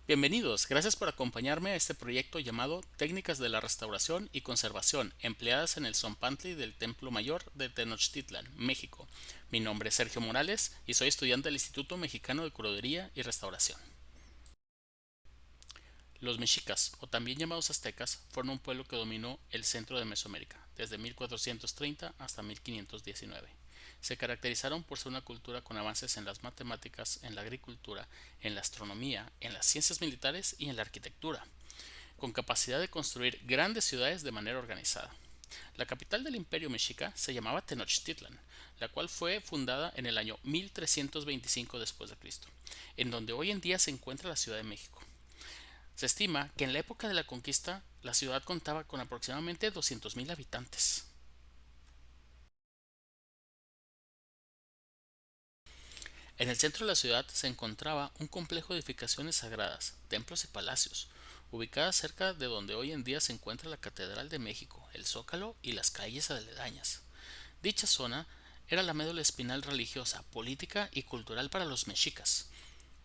Bienvenidos, gracias por acompañarme a este proyecto llamado Técnicas de la Restauración y Conservación empleadas en el Zompantli del Templo Mayor de Tenochtitlan, México. Mi nombre es Sergio Morales y soy estudiante del Instituto Mexicano de Curaduría y Restauración. Los mexicas, o también llamados aztecas, fueron un pueblo que dominó el centro de Mesoamérica, desde 1430 hasta 1519. Se caracterizaron por ser una cultura con avances en las matemáticas, en la agricultura, en la astronomía, en las ciencias militares y en la arquitectura, con capacidad de construir grandes ciudades de manera organizada. La capital del imperio mexica se llamaba Tenochtitlan, la cual fue fundada en el año 1325 después de Cristo, en donde hoy en día se encuentra la Ciudad de México. Se estima que en la época de la conquista la ciudad contaba con aproximadamente 200.000 habitantes. En el centro de la ciudad se encontraba un complejo de edificaciones sagradas, templos y palacios, ubicadas cerca de donde hoy en día se encuentra la Catedral de México, el Zócalo y las calles aledañas. Dicha zona era la médula espinal religiosa, política y cultural para los mexicas.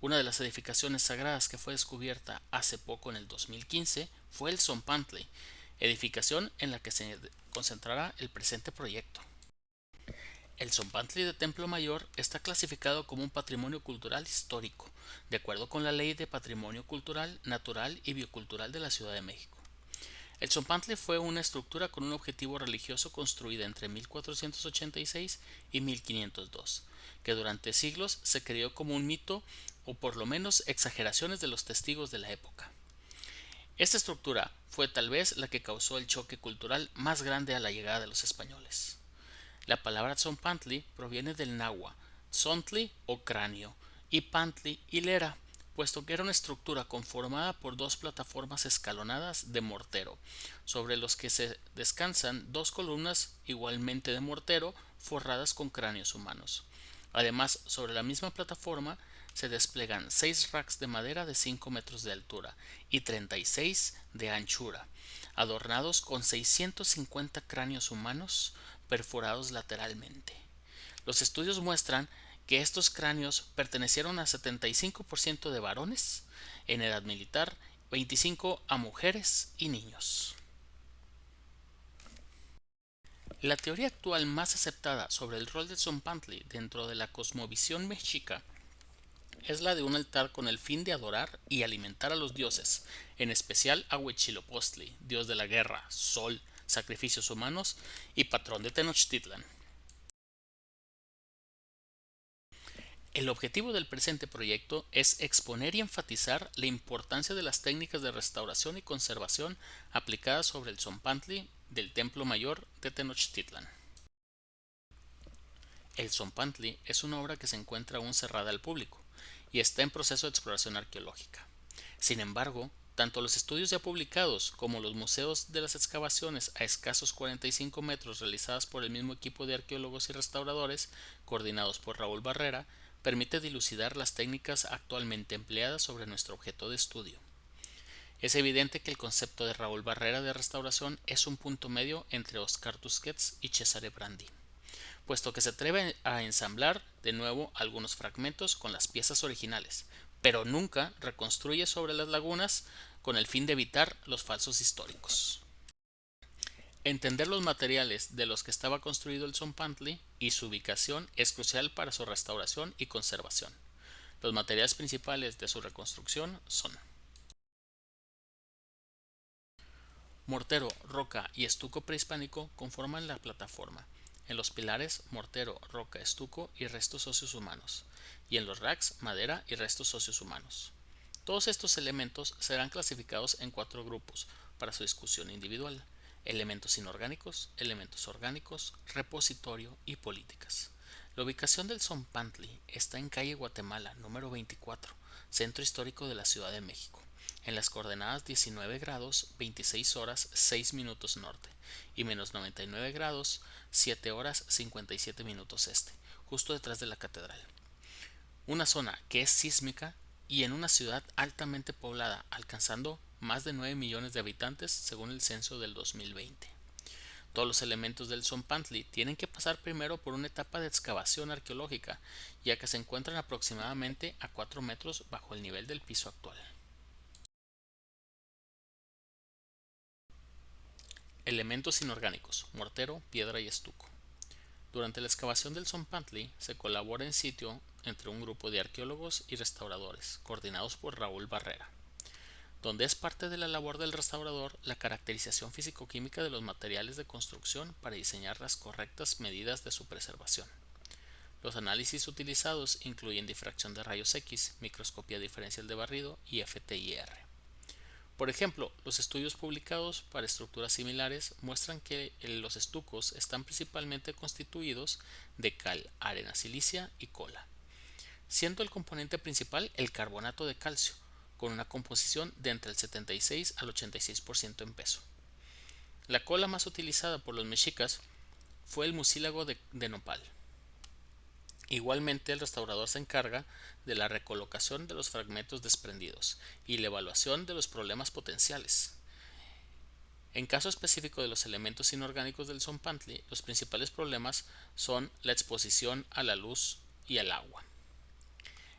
Una de las edificaciones sagradas que fue descubierta hace poco en el 2015 fue el Zompantli, edificación en la que se concentrará el presente proyecto. El Zompantli de Templo Mayor está clasificado como un patrimonio cultural histórico, de acuerdo con la Ley de Patrimonio Cultural, Natural y Biocultural de la Ciudad de México. El Zompantli fue una estructura con un objetivo religioso construida entre 1486 y 1502, que durante siglos se creó como un mito o por lo menos exageraciones de los testigos de la época. Esta estructura fue tal vez la que causó el choque cultural más grande a la llegada de los españoles. La palabra Tzompantli proviene del náhuatl, tzontli o cráneo, y pantli hilera, puesto que era una estructura conformada por dos plataformas escalonadas de mortero, sobre los que se descansan dos columnas igualmente de mortero forradas con cráneos humanos. Además, sobre la misma plataforma se desplegan 6 racks de madera de 5 metros de altura y 36 de anchura, adornados con 650 cráneos humanos perforados lateralmente. Los estudios muestran que estos cráneos pertenecieron a 75% de varones en edad militar, 25% a mujeres y niños. La teoría actual más aceptada sobre el rol de Tzompantli dentro de la cosmovisión mexica es la de un altar con el fin de adorar y alimentar a los dioses, en especial a Huitzilopochtli, dios de la guerra, sol, sacrificios humanos y patrón de Tenochtitlan. El objetivo del presente proyecto es exponer y enfatizar la importancia de las técnicas de restauración y conservación aplicadas sobre el Zompantli del Templo Mayor de Tenochtitlan. El Zompantli es una obra que se encuentra aún cerrada al público y está en proceso de exploración arqueológica. Sin embargo, tanto los estudios ya publicados como los museos de las excavaciones a escasos 45 metros realizadas por el mismo equipo de arqueólogos y restauradores, coordinados por Raúl Barrera, permite dilucidar las técnicas actualmente empleadas sobre nuestro objeto de estudio. Es evidente que el concepto de Raúl Barrera de restauración es un punto medio entre Oscar Tusquets y Cesare Brandi, puesto que se atreve a ensamblar de nuevo algunos fragmentos con las piezas originales, pero nunca reconstruye sobre las lagunas con el fin de evitar los falsos históricos. Entender los materiales de los que estaba construido el Zompantli y su ubicación es crucial para su restauración y conservación. Los materiales principales de su reconstrucción son mortero, roca y estuco prehispánico conforman la plataforma. En los pilares, mortero, roca, estuco y restos óseos humanos. Y en los racks, madera y restos óseos humanos. Todos estos elementos serán clasificados en 4 grupos para su discusión individual: elementos inorgánicos, elementos orgánicos, repositorio y políticas. La ubicación del Zompantli está en calle Guatemala, número 24, centro histórico de la Ciudad de México, en las coordenadas 19 grados 26 horas 6 minutos norte y menos 99 grados 7 horas 57 minutos este, justo detrás de la catedral. Una zona que es sísmica y en una ciudad altamente poblada, alcanzando más de 9 millones de habitantes según el censo del 2020. Todos los elementos del Zompantli tienen que pasar primero por una etapa de excavación arqueológica, ya que se encuentran aproximadamente a 4 metros bajo el nivel del piso actual. Elementos inorgánicos: mortero, piedra y estuco. Durante la excavación del Zompantli se colabora en sitio entre un grupo de arqueólogos y restauradores, coordinados por Raúl Barrera, donde es parte de la labor del restaurador la caracterización físico-química de los materiales de construcción para diseñar las correctas medidas de su preservación. Los análisis utilizados incluyen difracción de rayos X, microscopía diferencial de barrido y FTIR. Por ejemplo, los estudios publicados para estructuras similares muestran que los estucos están principalmente constituidos de cal, arena silicia y cola, siendo el componente principal el carbonato de calcio, con una composición de entre el 76 al 86% en peso. La cola más utilizada por los mexicas fue el mucílago de nopal. Igualmente, el restaurador se encarga de la recolocación de los fragmentos desprendidos y la evaluación de los problemas potenciales. En caso específico de los elementos inorgánicos del Zompantli, los principales problemas son la exposición a la luz y al agua.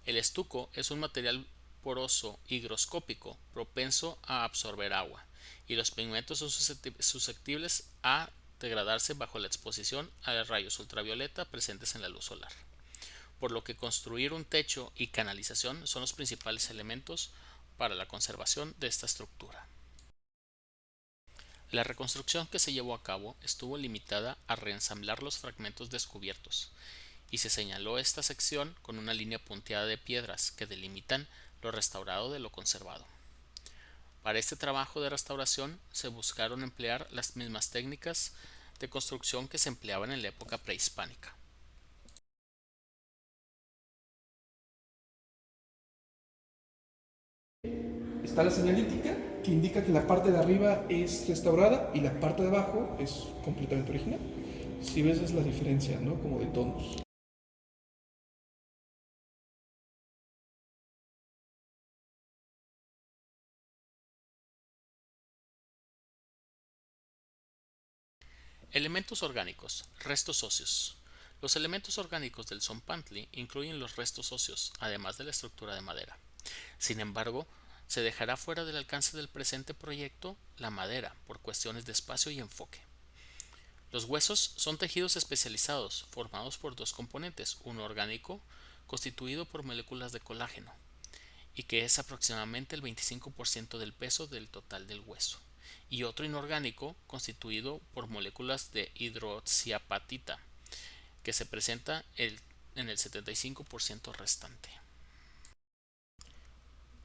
El estuco es un material poroso higroscópico propenso a absorber agua, y los pigmentos son susceptibles a degradarse bajo la exposición a los rayos ultravioleta presentes en la luz solar, por lo que construir un techo y canalización son los principales elementos para la conservación de esta estructura. La reconstrucción que se llevó a cabo estuvo limitada a reensamblar los fragmentos descubiertos, y se señaló esta sección con una línea punteada de piedras que delimitan lo restaurado de lo conservado. Para este trabajo de restauración se buscaron emplear las mismas técnicas de construcción que se empleaban en la época prehispánica. Está la señalítica, que indica que la parte de arriba es restaurada y la parte de abajo es completamente original. Si ves es la diferencia, ¿no? Como de tonos. Elementos orgánicos, restos óseos. Los elementos orgánicos del Zompantli incluyen los restos óseos, además de la estructura de madera. Sin embargo, se dejará fuera del alcance del presente proyecto la madera por cuestiones de espacio y enfoque. Los huesos son tejidos especializados formados por dos componentes, uno orgánico, constituido por moléculas de colágeno, y que es aproximadamente el 25% del peso del total del hueso, y otro inorgánico constituido por moléculas de hidroxiapatita, que se presenta en el 75% restante.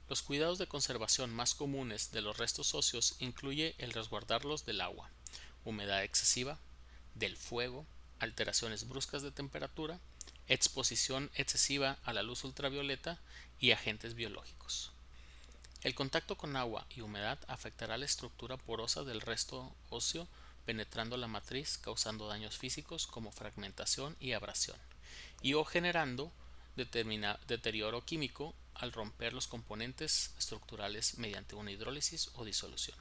Los cuidados de conservación más comunes de los restos óseos incluye el resguardarlos del agua, humedad excesiva, del fuego, alteraciones bruscas de temperatura, exposición excesiva a la luz ultravioleta y agentes biológicos. El contacto con agua y humedad afectará la estructura porosa del resto óseo, penetrando la matriz, causando daños físicos como fragmentación y abrasión, y o generando deterioro químico al romper los componentes estructurales mediante una hidrólisis o disolución.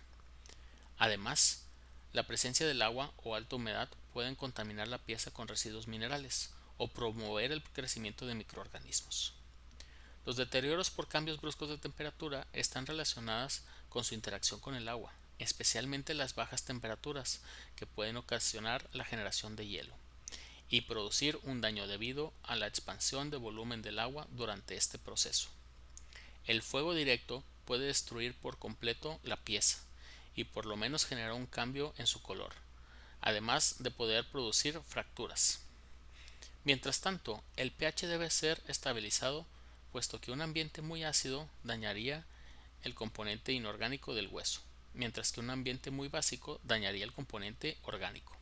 Además, la presencia del agua o alta humedad pueden contaminar la pieza con residuos minerales o promover el crecimiento de microorganismos. Los deterioros por cambios bruscos de temperatura están relacionados con su interacción con el agua, especialmente las bajas temperaturas, que pueden ocasionar la generación de hielo y producir un daño debido a la expansión de volumen del agua durante este proceso. El fuego directo puede destruir por completo la pieza y por lo menos generar un cambio en su color, además de poder producir fracturas. Mientras tanto, el pH debe ser estabilizado, puesto que un ambiente muy ácido dañaría el componente inorgánico del hueso, mientras que un ambiente muy básico dañaría el componente orgánico,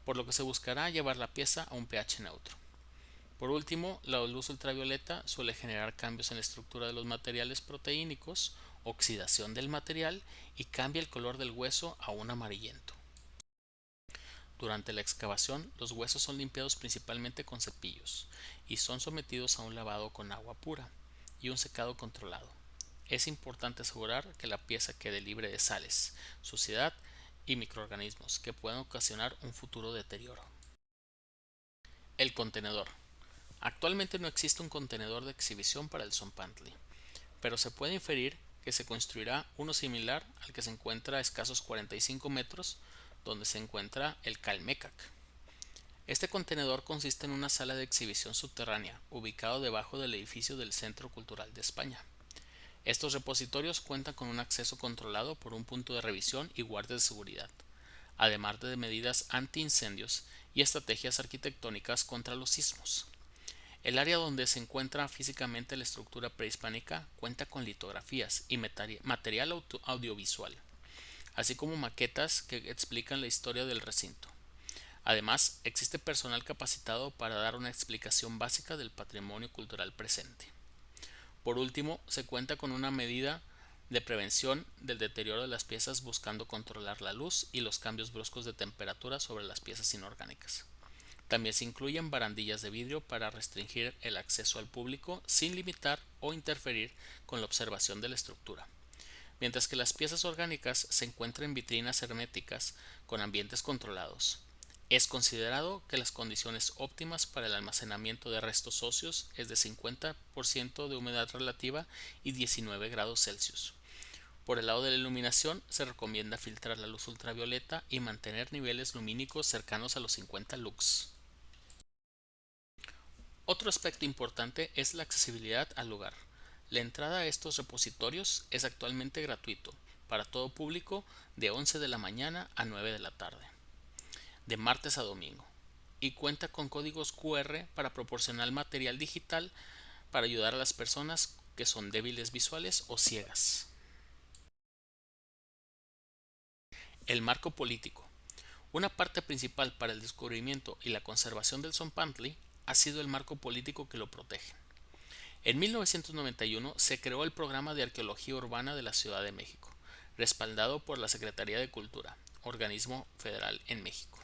por lo que se buscará llevar la pieza a un pH neutro. Por último, la luz ultravioleta suele generar cambios en la estructura de los materiales proteínicos, oxidación del material y cambia el color del hueso a un amarillento. Durante la excavación, los huesos son limpiados principalmente con cepillos y son sometidos a un lavado con agua pura y un secado controlado. Es importante asegurar que la pieza quede libre de sales, suciedad y microorganismos que puedan ocasionar un futuro deterioro. El contenedor. Actualmente no existe un contenedor de exhibición para el Zompantli, pero se puede inferir que se construirá uno similar al que se encuentra a escasos 45 metros donde se encuentra el Calmecac. Este contenedor consiste en una sala de exhibición subterránea, ubicado debajo del edificio del Centro Cultural de España. Estos repositorios cuentan con un acceso controlado por un punto de revisión y guardias de seguridad, además de medidas antiincendios y estrategias arquitectónicas contra los sismos. El área donde se encuentra físicamente la estructura prehispánica cuenta con litografías y material audiovisual, así como maquetas que explican la historia del recinto. Además, existe personal capacitado para dar una explicación básica del patrimonio cultural presente. Por último, se cuenta con una medida de prevención del deterioro de las piezas buscando controlar la luz y los cambios bruscos de temperatura sobre las piezas inorgánicas. También se incluyen barandillas de vidrio para restringir el acceso al público sin limitar o interferir con la observación de la estructura, mientras que las piezas orgánicas se encuentran en vitrinas herméticas con ambientes controlados. Es considerado que las condiciones óptimas para el almacenamiento de restos óseos es de 50% de humedad relativa y 19 grados Celsius. Por el lado de la iluminación, se recomienda filtrar la luz ultravioleta y mantener niveles lumínicos cercanos a los 50 lux. Otro aspecto importante es la accesibilidad al lugar. La entrada a estos repositorios es actualmente gratuito para todo público de 11 de la mañana a 9 de la tarde, de martes a domingo, y cuenta con códigos QR para proporcionar material digital para ayudar a las personas que son débiles visuales o ciegas. El marco político. Una parte principal para el descubrimiento y la conservación del Tzompantli ha sido el marco político que lo protege. En 1991 se creó el Programa de Arqueología Urbana de la Ciudad de México, respaldado por la Secretaría de Cultura, organismo federal en México,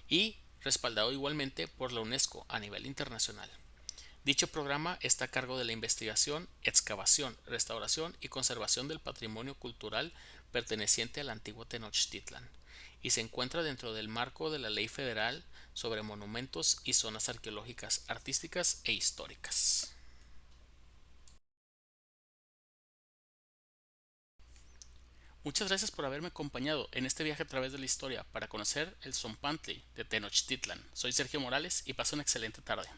y respaldado igualmente por la UNESCO a nivel internacional. Dicho programa está a cargo de la investigación, excavación, restauración y conservación del patrimonio cultural perteneciente al antiguo Tenochtitlan, y se encuentra dentro del marco de la Ley Federal sobre Monumentos y Zonas Arqueológicas Artísticas e Históricas. Muchas gracias por haberme acompañado en este viaje a través de la historia para conocer el Tzompantli de Tenochtitlan. Soy Sergio Morales y pasa una excelente tarde.